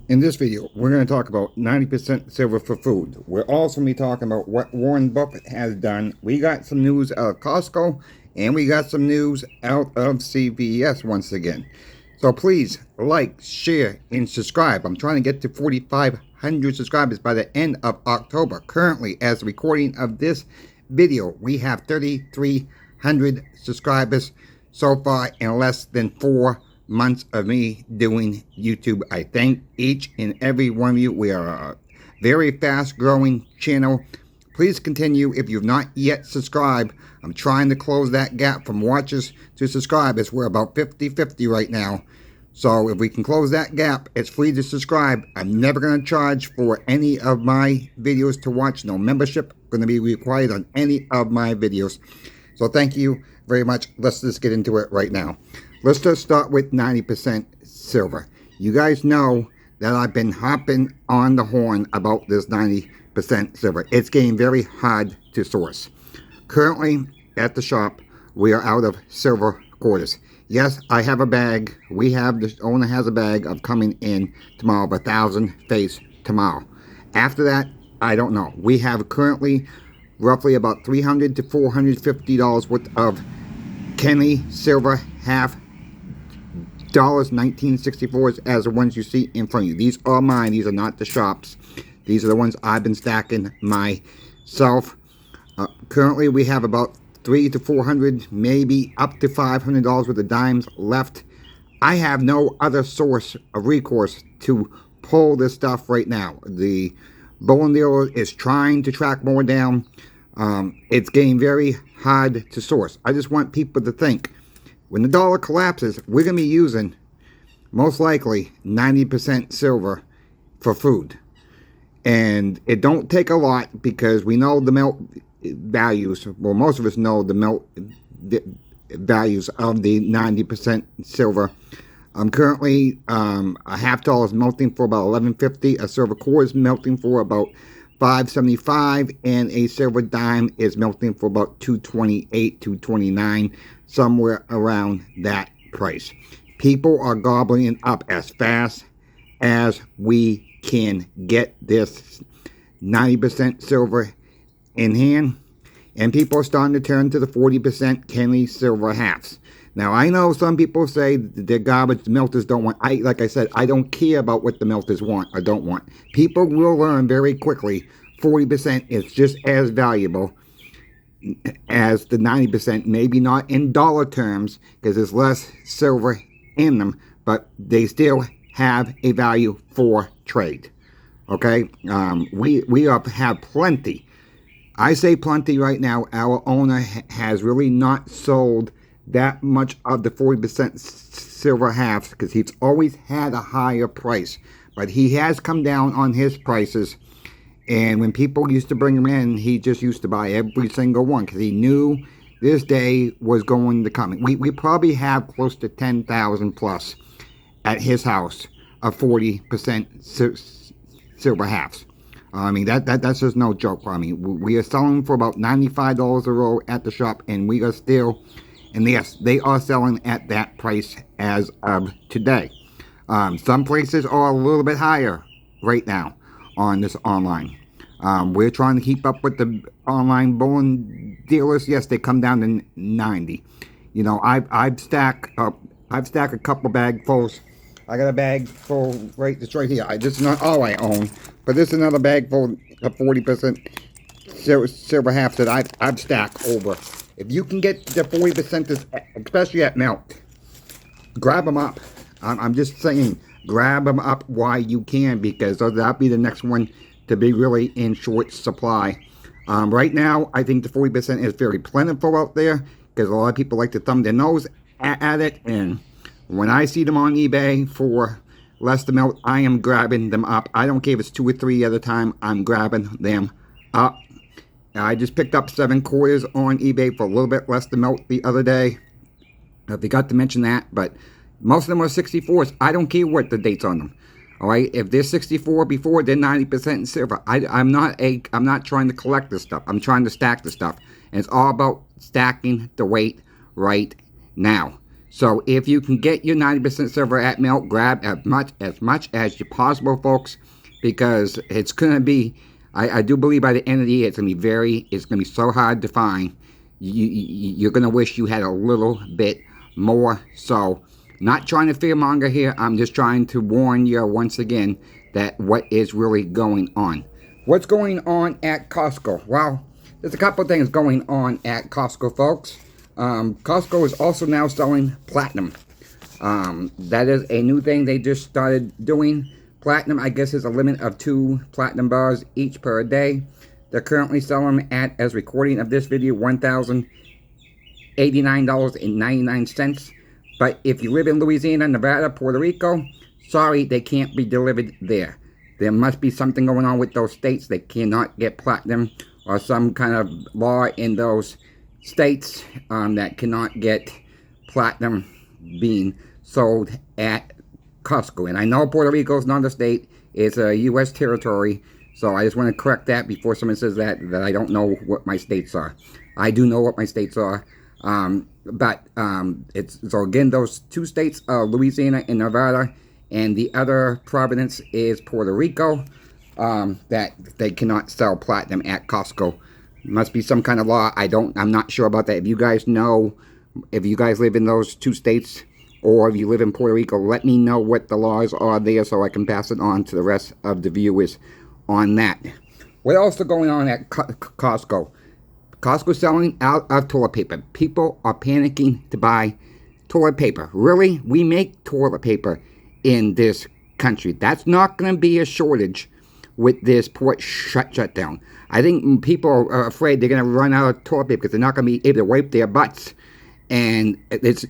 In this video, we're going to talk about 90% silver for food. We're also going to be talking about what Warren Buffett has done. We got some news out of Costco, and we got some news out of CVS once again. So please like, share, and subscribe. I'm trying to get to 4,500 subscribers by the end of October. Currently, as the recording of this video, we have 3,300 subscribers so far in less than 4 months of me doing YouTube. I thank each and every one of you. We are a very fast growing channel. Please continue. If you've not yet subscribed, I'm trying to close that gap from watchers to subscribers. We're about 50-50 right now. So if we can close that gap, it's free to subscribe. I'm never going to charge for any of my videos to watch. No membership going to be required on any of my videos. So thank you very much. Let's just get into it right now. Let's just start with 90% silver. You guys know that I've been hopping on the horn about this 90% silver. It's getting very hard to source. Currently, at the shop, we are out of silver quarters. Yes, I have a bag. The owner has a bag of coming in tomorrow of 1,000 face tomorrow. After that, I don't know. We have currently roughly about $300 to $450 worth of Kenny silver half dollars 1964s as the ones you see in front of you. These are mine. These are not the shops. These are the ones I've been stacking myself. Currently, we have about $300 to $400, maybe up to $500 worth of dimes left. I have no other source of recourse to pull this stuff right now. The bullion dealer is trying to track more down. It's getting very hard to source. I just want people to think, when the dollar collapses, we're going to be using, most likely, 90% silver for food. And it don't take a lot because we know the melt values, well, most of us know the melt values of the 90% silver. Currently, a half dollar is melting for about $11.50. A silver core is melting for about $5.75, and a silver dime is melting for about $2.28, $2.29, somewhere around that price. People are gobbling it up as fast as we can get this 90% silver in hand, and people are starting to turn to the 40% Kenny silver halves. Now, I know some people say the garbage, the melters don't want. Like I said, I don't care about what the melters want or don't want. People will learn very quickly 40% is just as valuable as the 90%. Maybe not in dollar terms because there's less silver in them, but they still have a value for trade. Okay? We have plenty. I say plenty right now. Our owner has really not sold that much of the 40% silver halves because he's always had a higher price, but he has come down on his prices. And when people used to bring him in, he just used to buy every single one because he knew this day was going to come. We probably have close to 10,000 plus at his house of 40% silver halves. I mean, that's just no joke. I mean, we are selling for about $95 a roll at the shop, and we are still. And yes, they are selling at that price as of today. Some places are a little bit higher right now on this online. We're trying to keep up with the online bullion dealers. Yes, they come down to 90. You know, I've stacked a couple bagfuls. I got a bag full it's right here. This is not all I own, but this is another bag full of 40% silver half that I've stacked over. If you can get the 40%, especially at melt, grab them up. I'm just saying, grab them up while you can because that'll be the next one to be really in short supply. Right now, I think the 40% is very plentiful out there because a lot of people like to thumb their nose at it. And when I see them on eBay for less than melt, I am grabbing them up. I don't care if it's 2 or 3 at a time. I'm grabbing them up. I just picked up 7 quarters on eBay for a little bit less than melt the other day. I forgot to mention that, but most of them are 64s. I don't care what the date's on them. All right, if they're 64 before, they're 90% silver. I'm not trying to collect this stuff. I'm trying to stack the stuff, and it's all about stacking the weight right now. So if you can get your 90% silver at milk, grab as much as you possible, folks, because it's going to be, I do believe by the end of the year, it's going to be so hard to find. You're going to wish you had a little bit more. So, not trying to fearmonger here. I'm just trying to warn you once again that what is really going on. What's going on at Costco? Well, there's a couple things going on at Costco, folks. Costco is also now selling platinum. That is a new thing they just started doing. Platinum, I guess, is a limit of 2 platinum bars each per day. They're currently selling them at, as recording of this video, $1,089.99. But if you live in Louisiana, Nevada, Puerto Rico, sorry, they can't be delivered there. There must be something going on with those states. They cannot get platinum, or some kind of law in those states that cannot get platinum being sold at Costco. And I know Puerto Rico is not a state, it's a U.S. territory, so I just want to correct that before someone says that I don't know what my states are. I do know what my states are, so again, those 2 states are Louisiana and Nevada, and the other province is Puerto Rico, that they cannot sell platinum at Costco. Must be some kind of law. I'm not sure about that. If you guys know, if you guys live in those 2 states, or if you live in Puerto Rico, let me know what the laws are there so I can pass it on to the rest of the viewers on that. What else is going on at Costco? Costco selling out of toilet paper. People are panicking to buy toilet paper. Really? We make toilet paper in this country. That's not going to be a shortage with this port shutdown. I think people are afraid they're going to run out of toilet paper because they're not going to be able to wipe their butts. And it's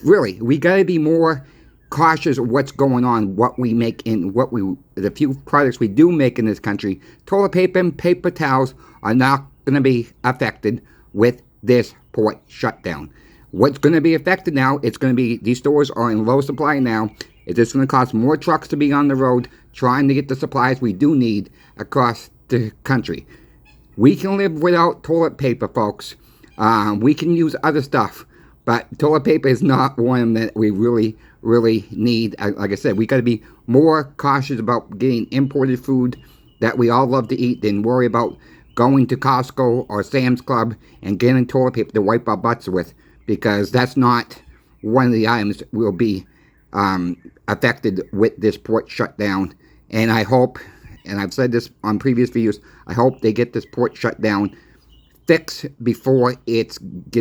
really, we got to be more cautious of what's going on, what we make in the few products we do make in this country. Toilet paper and paper towels are not going to be affected with this port shutdown. What's going to be affected now, it's going to be, these stores are in low supply now. It's just going to cost more trucks to be on the road trying to get the supplies we do need across the country. We can live without toilet paper, folks. We can use other stuff, but toilet paper is not one that we really need. Like I said, we got to be more cautious about getting imported food that we all love to eat than worry about going to Costco or Sam's Club and getting toilet paper to wipe our butts with, because that's not one of the items will be affected with this port shutdown. And I hope, and I've said this on previous videos, I hope they get this port shutdown fixed before it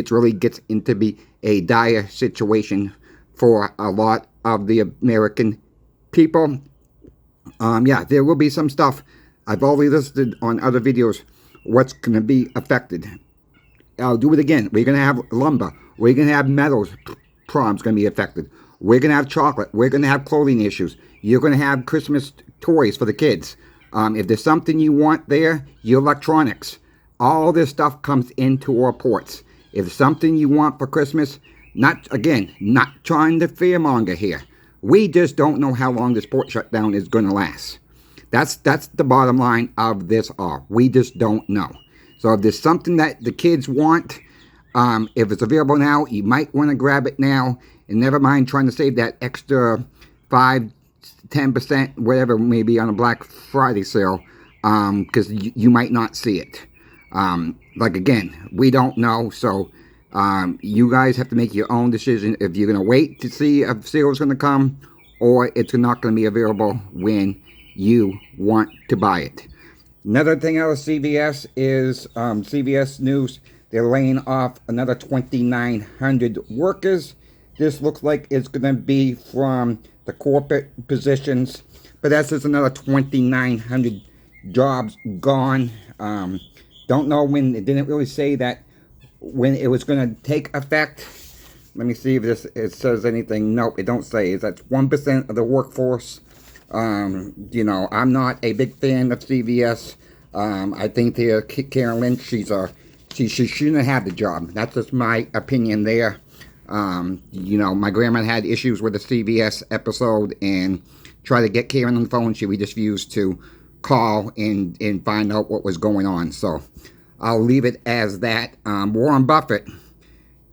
really gets into be a dire situation for a lot of the American people. Yeah, there will be some stuff. I've already listed on other videos what's going to be affected. I'll do it again. We're going to have lumber. We're going to have metals. Problems going to be affected. We're going to have chocolate. We're going to have clothing issues. You're going to have Christmas toys for the kids. If there's something you want there, your electronics. All this stuff comes into our ports. If it's something you want for Christmas, not trying to fearmonger here. We just don't know how long this port shutdown is going to last. That's the bottom line of this all. We just don't know. So if there's something that the kids want, if it's available now, you might want to grab it now. And never mind trying to save that extra 5-10%, whatever, maybe on a Black Friday sale, because you might not see it. Like, again, we don't know, so you guys have to make your own decision if you're going to wait to see if sale is going to come, or it's not going to be available when you want to buy it. Another thing out of CVS is CVS News. They're laying off another 2,900 workers. This looks like it's going to be from the corporate positions, but that's just another 2,900 jobs gone. Don't know when. It didn't really say that when it was going to take effect. Let me see if it says anything. Nope, it don't say. That's 1% of the workforce. You know, I'm not a big fan of CVS. I think Karen Lynch, she shouldn't have the job. That's just my opinion there. You know, my grandma had issues with the CVS episode and tried to get Karen on the phone. We just refused to call and find out what was going on. So I'll leave it as that. Warren Buffett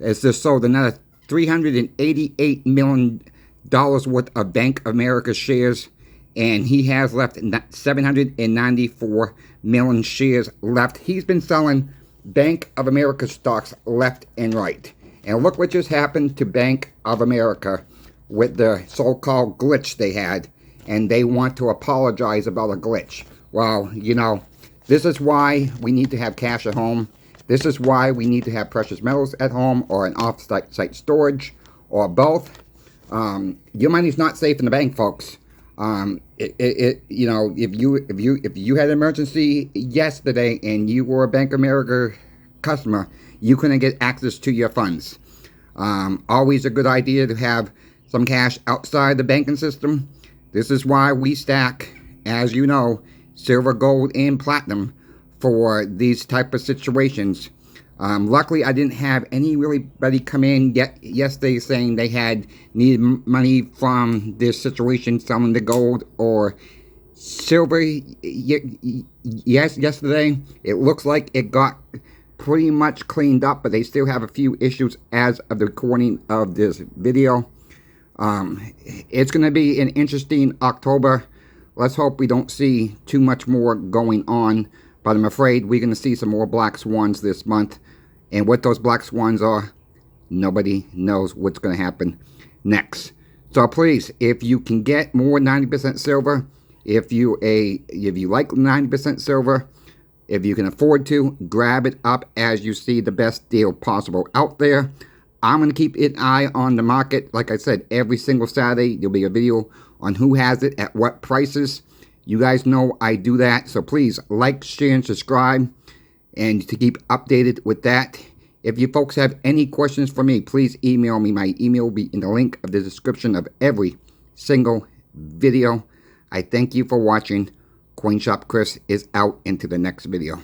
has just sold another $388 million worth of Bank of America shares, and he has left 794 million shares left. He's been selling Bank of America stocks left and right. And look what just happened to Bank of America with the so-called glitch they had, and they want to apologize about a glitch. Well, you know, this is why we need to have cash at home. This is why we need to have precious metals at home, or an off-site storage, or both. Your money's not safe in the bank, folks. You know, if you had an emergency yesterday and you were a Bank of America customer, you couldn't get access to your funds. Always a good idea to have some cash outside the banking system. This is why we stack, as you know, silver, gold, and platinum for these type of situations. Luckily, I didn't have anybody come in yesterday saying they had needed money from this situation, selling the gold or silver. Yes, yesterday it looks like it got pretty much cleaned up, but they still have a few issues as of the recording of this video. It's going to be an interesting October. Let's hope we don't see too much more going on, but I'm afraid we're going to see some more black swans this month. And what those black swans are, nobody knows what's going to happen next. So please, if you can get more 90% silver, if you like 90% silver, if you can afford to, grab it up as you see the best deal possible out there. I'm going to keep an eye on the market. Like I said, every single Saturday, there'll be a video on who has it at what prices. You guys know I do that. So please like, share, and subscribe, and to keep updated with that. If you folks have any questions for me, please email me. My email will be in the link of the description of every single video. I thank you for watching. CoinShop Chris is out into the next video.